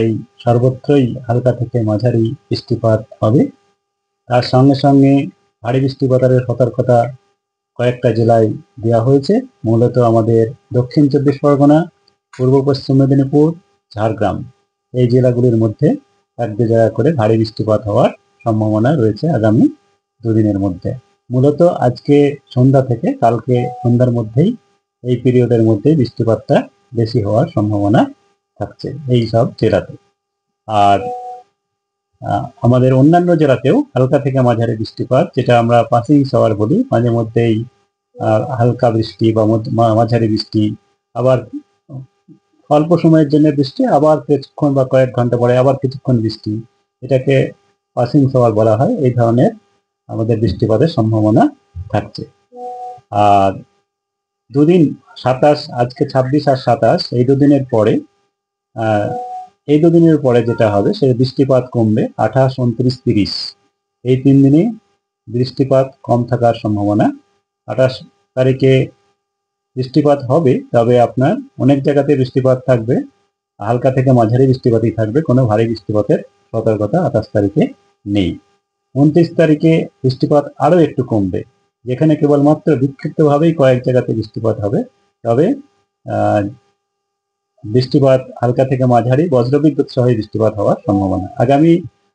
এই সর্বত্রই হালকা থেকে মাঝারি বৃষ্টিপাত হবে। তার সঙ্গে সঙ্গে ভারী বৃষ্টিপাতের সতর্কতা কয়েকটা জেলায় দেওয়া হয়েছে। মূলত আমাদের দক্ষিণ 24 পরগনা, পূর্ব পশ্চিম মেদিনীপুর, ঝাড়গ্রাম এই জেলাগুলির মধ্যে 1-2 জায়গা করে ভারী বৃষ্টিপাত হওয়ার সম্ভাবনা রয়েছে আগামী দুদিনের মধ্যে। মূলত আজকে সন্ধ্যা থেকে কালকে সন্ধ্যার মধ্যেই এই পিরিয়ডের মধ্যেই বৃষ্টিপাতটা বেশি হওয়ার সম্ভাবনা থাকছে এই সব জেলাতে। আর আমাদের অন্যান্য জেলাতেও হালকা থেকে মাঝারি বৃষ্টিপাত, যেটা আমরা পাসিং শাওয়ার বলি, মাঝে মধ্যেই হালকা বৃষ্টি বা মাঝারি বৃষ্টি, আবার অল্প সময়ের জন্য বৃষ্টি, আবার কিছুক্ষণ বা কয়েক ঘন্টা পরে আবার কিছুক্ষণ বৃষ্টি, এটাকে পাসিং শাওয়ার বলা হয়। এই ধরনের আমাদের বৃষ্টিপাতের সম্ভাবনা থাকছে। আর দুদিন 27, আজকে 26 আর 27, এই দুদিনের পরে যেটা হবে সে বৃষ্টিপাত কমবে। 28, 29, 30 এই 3 দিনে বৃষ্টিপাত কম থাকার সম্ভাবনা। 28 তারিখে বৃষ্টিপাত হবে, তবে আপনার অনেক জায়গাতে বৃষ্টিপাত থাকবে, হালকা থেকে মাঝারি বৃষ্টিপাতই থাকবে, কোনো ভারী বৃষ্টিপাতের সতর্কতা 28 তারিখে নেই। 29 তারিখে বৃষ্টিপাত আরো একটু কমবে, যেখানে কেবলমাত্র বিক্ষিপ্তভাবেই কয়েক জায়গাতে বৃষ্টিপাত হবে। তবে বৃষ্টিপাত হালকা থেকে মাঝারি, বজ্রবিদ্যুৎ সহ বৃষ্টিপাত হওয়ার সম্ভাবনা। আগামী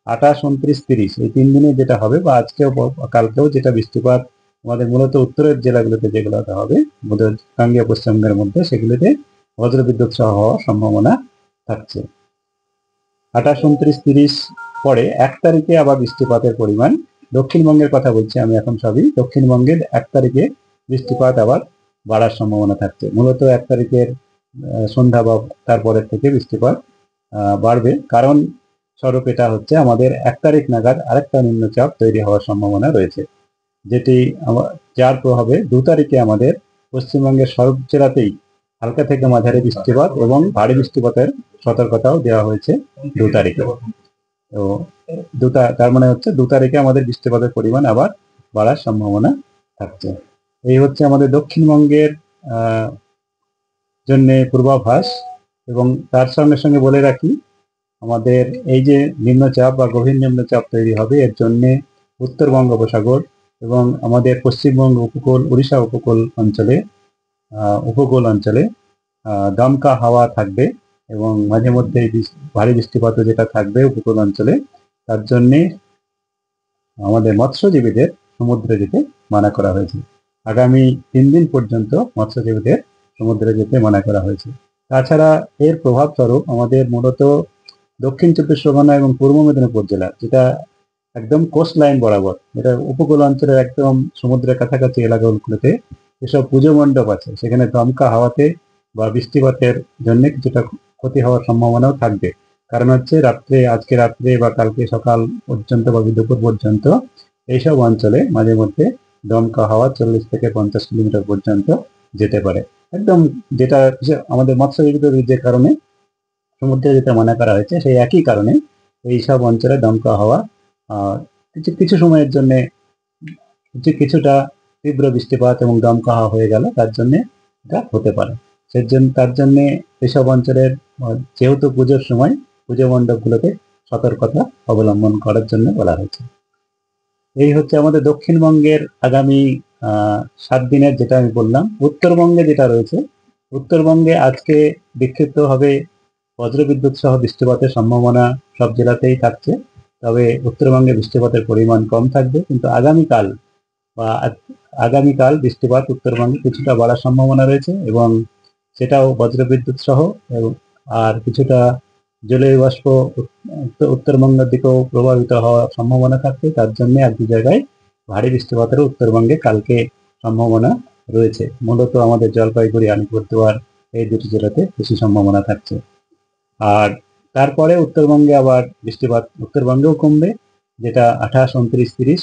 28, 29, 30 এই 3 দিনে যেটা হবে, বা আজকেও কালকেও যেটা বৃষ্টিপাত আমাদের মূলত উত্তরের জেলাগুলোতে যেগুলোতে হবে, গাঙ্গেয় পশ্চিমবঙ্গের মধ্যে, সেগুলিতে বজ্রবিদ্যুৎ সহ হওয়ার সম্ভাবনা থাকছে। 28, 29, 30 পরে 1 তারিখে আবার বৃষ্টিপাতের পরিমাণ, দক্ষিণবঙ্গের কথা বলছি আমি এখন সবই, দক্ষিণবঙ্গের 1 তারিখে বৃষ্টিপাত আবার বাড়ার সম্ভাবনা থাকছে। মূলত 1 তারিখের সন্ধ্যা বা তারপরের থেকে বৃষ্টিপাত বাড়বে। কারণ স্বরূপ এটা হচ্ছে আমাদের 1 তারিখ নাগাদ আরেকটা নিম্নচাপ তৈরি হওয়ার সম্ভাবনা রয়েছে, যেটি যার প্রভাবে 2 তারিখে আমাদের পশ্চিমবঙ্গের সব জেলাতেই হালকা থেকে মাঝারি বৃষ্টিপাত এবং ভারী বৃষ্টিপাতের সতর্কতাও দেওয়া হয়েছে 2 তারিখে। তো তার মানে হচ্ছে 2 তারিখে আমাদের বৃষ্টিপাতের পরিমাণ আবার বাড়ার সম্ভাবনা থাকছে। এই হচ্ছে আমাদের দক্ষিণবঙ্গের জন্য পূর্বাভাস। এবং তার সঙ্গে সঙ্গে বলে রাখি, আমাদের এই যে নিম্নচাপ বা গভীর নিম্নচাপ তৈরি হবে, এর জন্য উত্তর বঙ্গোপসাগর এবং আমাদের পশ্চিমবঙ্গ উপকূল, উড়িষ্যা উপকূল অঞ্চলে দমকা হাওয়া থাকবে এবং মাঝে মধ্যে ভারী বৃষ্টিপাত যেটা থাকবে উপকূল অঞ্চলে। তার জন্যে আমাদের মৎস্যজীবীদের সমুদ্রে যেতে মানা করা হয়েছে। আগামী 3 দিন পর্যন্ত মৎস্যজীবীদের সমুদ্রে যেতে মানা করা হয়েছে। তাছাড়া এর প্রভাব স্বরূপ আমাদের মূলত দক্ষিণ 24 পরগনা এবং পূর্ব মেদিনীপুর জেলা, যেটা একদম কোস্ট লাইন বরাবর, এটা উপকূল অঞ্চলের একদম সমুদ্রের কাছাকাছি এলাকাগুলোতে যেসব পুজো মণ্ডপ আছে, সেখানে দমকা হাওয়াতে বা বৃষ্টিপাতের জন্য কিছুটা ক্ষতি হওয়ার সম্ভাবনাও থাকবে। কারণ হচ্ছে আজকে রাত্রে বা কালকে সকাল পর্যন্ত বা দুপুর পর্যন্ত এইসব অঞ্চলে মাঝে মধ্যে দমকা হাওয়া 40 থেকে 50 কিলোমিটার পর্যন্ত যেতে পারে। একদম যেটা আমাদের মৎস্যজীবীদের যে কারণে সমুদ্রে যেতে মানা করা হয়েছে, সেই একই কারণে এইসব অঞ্চলে দমকা হাওয়া কিছু সময়ের জন্য কিছুটা তীব্র বৃষ্টিপাত এবং দমকা হাওয়া হয়ে গেল, তার জন্য এটা হতে পারে। তার জন্য এসব অঞ্চলের, যেহেতু পুজোর সময়, পুজো মণ্ডপগুলোতে সতর্কতা অবলম্বন করার জন্য বলা হয়েছে। এই হচ্ছে আমাদের দক্ষিণবঙ্গের আগামী 7 দিনের, যেটা আমি বললাম। উত্তরবঙ্গে যেটা রয়েছে, উত্তরবঙ্গে আজকে বিক্ষিপ্তভাবে বজ্রবিদ্যুৎ সহ বৃষ্টিপাতের সম্ভাবনা সব জেলাতেই থাকছে। তবে উত্তরবঙ্গে বৃষ্টিপাতের পরিমাণ কম থাকবে, কিন্তু আগামীকাল বৃষ্টিপাত উত্তরবঙ্গে কিছুটা বাড়ার সম্ভাবনা রয়েছে, এবং সেটাও বজ্রবিদ্যুৎ সহ। আর কিছুটা জলীয় বাষ্প উত্তরবঙ্গের দিকেও প্রভাবিত হওয়ার সম্ভাবনা থাকছে। তার জন্য 1-2 জায়গায় ভারী বৃষ্টিপাতেরও উত্তরবঙ্গে কালকে সম্ভাবনা রয়েছে। মূলত আমাদের জলপাইগুড়ি, আলিপুরদুয়ার এই 2টি জেলাতে বেশি সম্ভাবনা থাকছে। আর তারপরে উত্তরবঙ্গে আবার বৃষ্টিপাত উত্তরবঙ্গেও কমবে, যেটা 28, 29, 30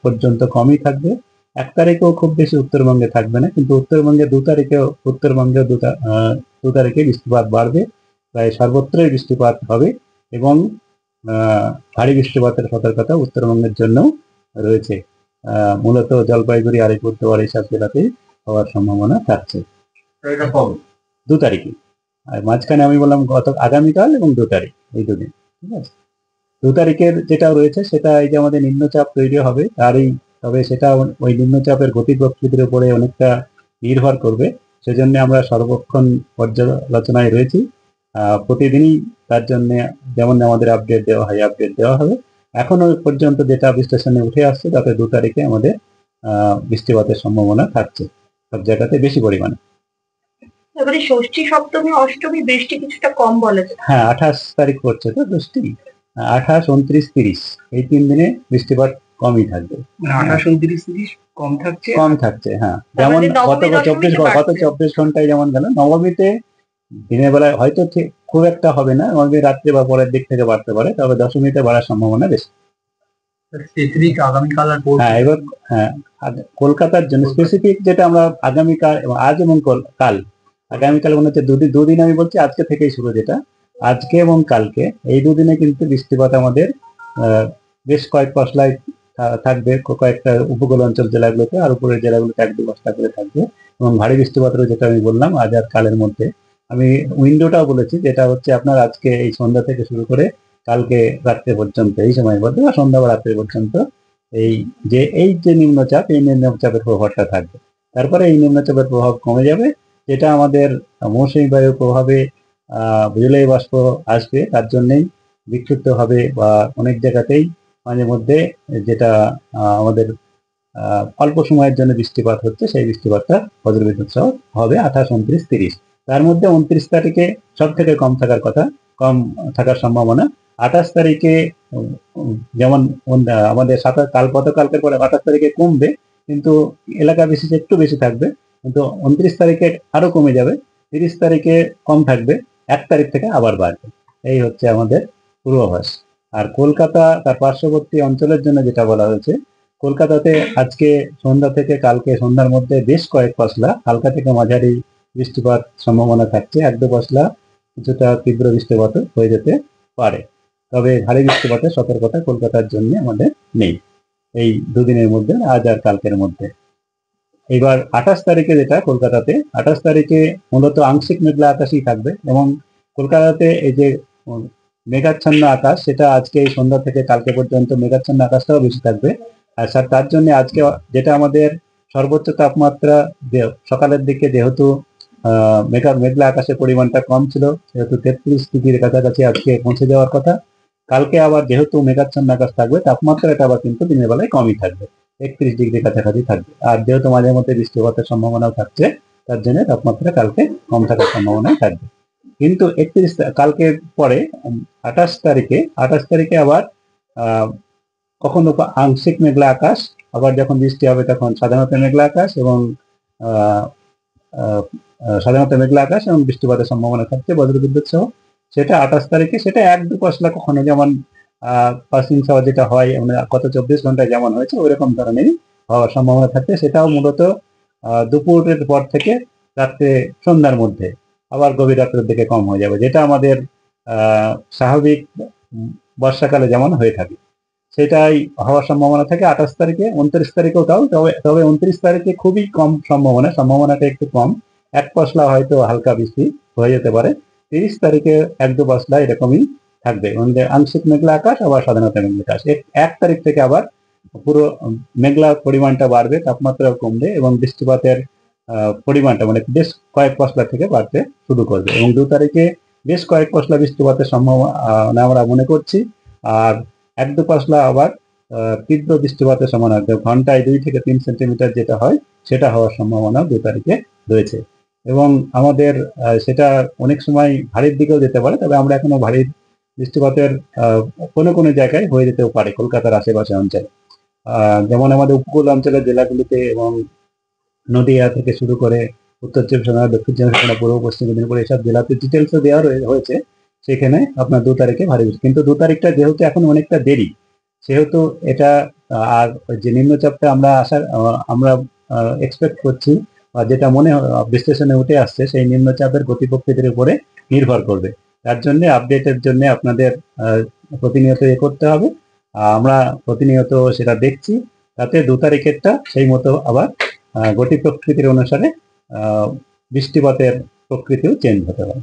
পর্যন্ত কমই থাকবে। 1 তারিখেও খুব বেশি উত্তরবঙ্গে থাকবে না, কিন্তু উত্তরবঙ্গে 2 তারিখে বৃষ্টিপাত বাড়বে। প্রায় সর্বত্রই বৃষ্টিপাত হবে এবং ভারী বৃষ্টিপাতের সতর্কতা উত্তরবঙ্গের জন্য রয়েছে। মূলত জলপাইগুড়ি, আলিপুরদুয়ার এইসব জেলাতেই হওয়ার সম্ভাবনা থাকছে 2 তারিখে। আর মাঝখানে আমি বললাম আগামীকাল এবং 2 তারিখ, এই দুদিন। ঠিক আছে, 2 তারিখের যেটা রয়েছে সেটা এই যে আমাদের নিম্নচাপ তৈরি হবে তারই, তবে সেটা ওই নিম্নচাপের গতি প্রকৃতির উপরে অনেকটা নির্ভর করবে। সেজন্য আমরা সর্বক্ষণ পর্যালোচনায় রয়েছি। প্রতিদিনই তার জন্য যেমন আমাদের আপডেট দেওয়া হবে। এখনো পর্যন্ত যেটা বিশ্লেষণে উঠে আসছে তাতে 2 তারিখে আমাদের বৃষ্টিপাতের সম্ভাবনা থাকছে সব জায়গাতে বেশি পরিমাণে। এবারে ষষ্ঠী, সপ্তমী, অষ্টমী বৃষ্টি কিছুটা কম বলা যায়। হ্যাঁ, 28 তারিখ পড়ছে তো বৃষ্টি, 28, 29, 30 এই 3 দিনে বৃষ্টিপাত কমই থাকবে। 28, 29, 30 কম থাকছে, হ্যাঁ। যেমন গত 24 ঘন্টায় যেমন গেল, নবমীতে দিনের বেলায় হয়তো ঠিক খুব একটা হবে না, নবমী রাত্রে বা পরের দিক থেকে বাড়তে পারে, তবে দশমীতে বাড়ার সম্ভাবনা বেশি। আগামীকাল আর হ্যাঁ, এবার হ্যাঁ, কলকাতার জন্য স্পেসিফিক যেটা আমরা আগামীকাল এবং আজ এবং কাল, আগামীকাল মনে হচ্ছে দুদিন আমি বলছি আজকে থেকেই শুরু, যেটা আজকে এবং কালকে এই দুদিনে কিন্তু বৃষ্টিপাত আমাদের বেশ কয়েক পশলায় থাকবে, কয়েকটা উপকূল অঞ্চল জেলাগুলোতে, আর উপরের জেলাগুলোতে 1-2 পশলা করে থাকবে। এবং ভারী বৃষ্টিপাতের যেটা আমি বললাম আজ আর কালের মধ্যে, আমি উইন্ডোটাও বলেছি, যেটা হচ্ছে আপনার আজকে এই সন্ধ্যা থেকে শুরু করে কালকে রাত্রে পর্যন্ত, এই সময়ের মধ্যে বা সন্ধ্যা বা রাত্রে পর্যন্ত এই যে নিম্নচাপ, এই নিম্নচাপের প্রভাবটা থাকবে। তারপরে এই নিম্নচাপের প্রভাব কমে যাবে, যেটা আমাদের মৌসুমী বায়ুর প্রভাবে জলীয় বাষ্প আসবে, তার জন্যই বিক্ষিপ্ত হবে বা অনেক জায়গাতেই মাঝে মধ্যে যেটা আমাদের অল্প সময়ের জন্য বৃষ্টিপাত হচ্ছে, সেই বৃষ্টিপাতটা বজ্রবিদ্যুৎ সহ হবে 28, 29, 30। তার মধ্যে 29 তারিখে সব থেকে কম থাকার সম্ভাবনা। 28 তারিখে যেমন আমাদের গতকালকের পরে 28 তারিখে কমবে, কিন্তু এলাকা বিশেষে একটু বেশি থাকবে, কিন্তু 29 তারিখে আরো কমে যাবে, 30 তারিখে কম থাকবে, 1 তারিখ থেকে আবার বাড়বে। এই হচ্ছে আমাদের পূর্বাভাস। আর কলকাতা তার পার্শ্ববর্তী অঞ্চলের জন্য যেটা বলা হয়েছে, কলকাতাতে আজকে সন্ধ্যা থেকে কালকে সন্ধ্যার মধ্যে বেশ কয়েক পশলা হালকা থেকে মাঝারি বৃষ্টিপাত সম্ভাবনা থাকছে, 1-2 পশলা কিছুটা তীব্র বৃষ্টিপাত হয়ে যেতে পারে, তবে ভারী বৃষ্টিপাতের সতর্কতা কলকাতার জন্য আমাদের নেই এই দুদিনের মধ্যে, আজ আর কালকের মধ্যে। এবার 28 তারিখে যেটা কলকাতাতে, 28 তারিখে মূলত আংশিক মেঘলা আকাশই থাকবে, এবং কলকাতাতে এই যে মেঘাচ্ছন্ন আকাশ, সেটা আজকে এই সন্ধ্যা থেকে কালকে পর্যন্ত মেঘাচ্ছন্ন আকাশটাও বেশি থাকবে। আর স্যার তার জন্য আজকে যেটা আমাদের সর্বোচ্চ তাপমাত্রা সকালের দিকে যেহেতু মেঘলা আকাশের পরিমাণটা কম ছিল, যেহেতু 33 ডিগ্রির কাছাকাছি আজকে পৌঁছে যাওয়ার কথা, কালকে আবার যেহেতু মেঘাচ্ছন্ন আকাশ থাকবে, তাপমাত্রাটা আবার কিন্তু দিনের বেলায় কমই থাকবে, 31 ডিগ্রি কাছাকাছি থাকবে। আর যেহেতু মাঝে মধ্যে বৃষ্টিপাতের সম্ভাবনাও থাকছে, তার জন্য তাপমাত্রা কালকে কম থাকার সম্ভাবনা থাকবে। কিন্তু কালকে পরে 28 তারিখে আবার কখনো আংশিক মেঘলা আকাশ, আবার যখন বৃষ্টি হবে তখন সাধারণত মেঘলা আকাশ এবং বৃষ্টিপাতের সম্ভাবনা থাকছে বজ্রবিদ্যুৎ সহ। সেটা 28 তারিখে, সেটা 1-2 পশলা কখনো, যেমন পাসিং ঝড় যেটা হয় গত 24 ঘন্টায় যেমন হয়েছে ওইরকম ধরনেরই হওয়ার সম্ভাবনা থাকছে। সেটাও মূলত দুপুরের পর থেকে রাত্রে সন্ধ্যার মধ্যে, আবার গভীর রাত্রের দিকে কম হয়ে যাবে, যেটা আমাদের স্বাভাবিক বর্ষাকালে যেমন হয়ে থাকে সেটাই হওয়ার সম্ভাবনা থাকে 28 তারিখে। 29 তারিখেও তাও, তবে 29 তারিখে খুবই কম সম্ভাবনাটা একটু কম, 1 পশলা হয়তো হালকা বৃষ্টি হয়ে যেতে পারে। 30 তারিখে 1-2 পশলা এরকমই থাকবে, আংশিক মেঘলা আকাশ আবার সাধারণত মেঘলা আকাশ। 1 তারিখ থেকে আবার পুরো মেঘলা পরিমাণটা বাড়বে, তাপমাত্রা কমবে এবং বৃষ্টিপাতের পরিমাণটা মানে বেশ কয়েক পশলা থেকে বাড়তে শুরু করবে, এবং 2 তারিখে বেশ কয়েক পশলা বৃষ্টিপাতের সম্ভাবনা আমরা মনে করছি। আর 1-2 পশলা আবার তীব্র বৃষ্টিপাতের সম্ভাবনা, ঘন্টায় 2 থেকে 3 সেন্টিমিটার যেটা হয় সেটা হওয়ার সম্ভাবনা 2 তারিখে রয়েছে। এবং আমাদের সেটা অনেক সময় ভারীর দিকেও যেতে পারে, তবে আমরা এখনো ভারী বৃষ্টিপাতের কোনো জায়গায় হয়ে যেতেও পারে কলকাতার আশেপাশে অঞ্চলে, যেমন আমাদের উপকূল অঞ্চলের জেলাগুলিতে এবং নদীয়া থেকে শুরু করে উত্তর চব্বিশ পরগনা, দক্ষিণ চব্বিশ পরগনা, পূর্ব পশ্চিম মেদিনীপুর, এইসব জেলাতে ডিটেলসও দেওয়া হয়েছে। সেখানে আপনার 2 তারিখে ভারী বৃষ্টি, কিন্তু 2 তারিখটা যেহেতু এখন অনেকটা দেরি, সেহেতু এটা আর যে নিম্নচাপটা আমরা এক্সপেক্ট করছি বা যেটা বিশ্লেষণে উঠে আসছে, সেই নিম্নচাপের গতি প্রকৃতির উপরে নির্ভর করবে। তার জন্য আপডেটের জন্য আপনাদের প্রতিনিয়ত করতে হবে, আমরা প্রতিনিয়ত সেটা দেখছি, তাতে 2 তারিখেরটা সেই মতো আবার গতি প্রকৃতির অনুসারে বৃষ্টিপাতের প্রকৃতিও চেঞ্জ হতে পারে।